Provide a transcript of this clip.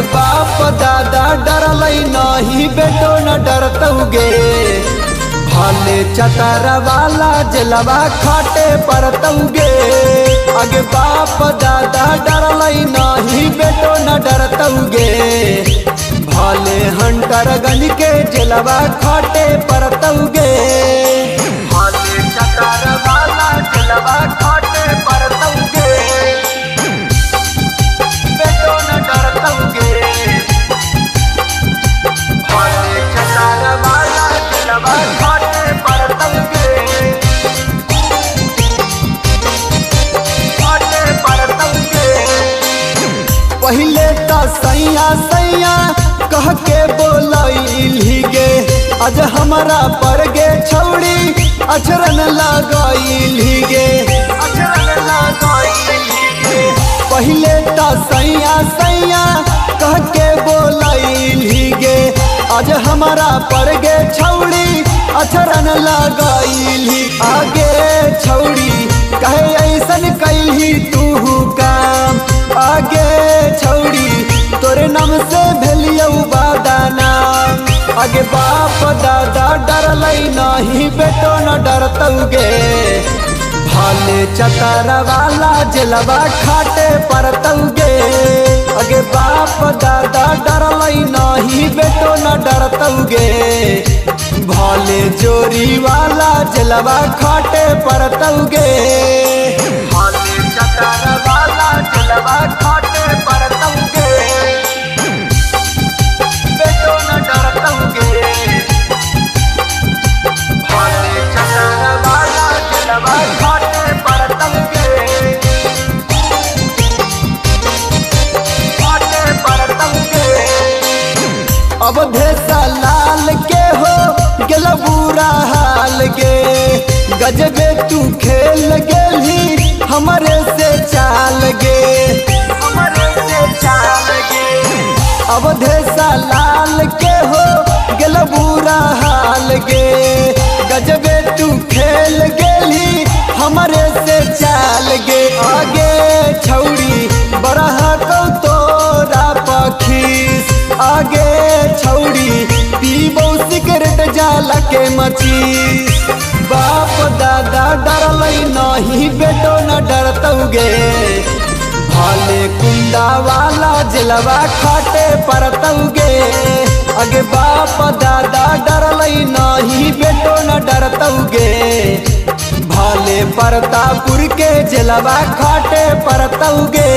अगे बाप दादा डरल नहीं बेटो न डरतौगे भले चतर वाला जलवा खाटे परतौगे। अगे बाप दादा डरल नहीं बेटो न डरतौगे भले हंटरगंज के जलवा खाटे परतौगे। भले चतर वाला जलवा खाटे परतौगे बेटो न डरतौगे भले चतर वाला जलवा खाटे परतौगे खाटे परतौगे। पहले तो सैया सैया कह के बोलैली गे आज हमारा पर गे छौड़ी अचरन लगाईली गे अचरन लगाईली गे। पहले तो सैया सैया कह के बोलैली गे आज हमारा पर गे छौड़ी अचरन लगाईली। आगे छौड़ी कहे ऐसन कैली तू काम आगे छौड़ी तोरे नाम से भेलियौ बादाना। आगे बाप दादा डरल नहीं बेटो न डरतौगे भले चतर वाला जलवा खाटे परतौगे। अगे बाप दादा डरल नहीं बेटो न डरतौगे भले जोरी वाला जलवा खाटे परतौगे। भले चतर वाला जलवा खाटे परतौगे बेटो न डरतौगे भले चतर वाला जलवा खाटे परतौगे खाटे परतौगे। अवधेशा लाल के हो गेल बुरा हाल गे गजबे तू खेल गेली हमरे से चाल गे हमरे से चाल गे। अवधेशा लाल के हो गेल बुरा हाल गे गजबे तू खेल गेली हमरे से चाल गे। आगे छौड़ी बरहा को तोरा पखीस आगे छौड़ी पीबो सिगरेट जाला के मचीस। बाप दादा डरल नहीं बेटो न डरतौगे भले कुंडा वाला जलवा खाटे परतौगे। अगे बाप दादा डरल नहीं बेटो न डरतौगे भले परतापुर के जलवा खाटे परतौगे।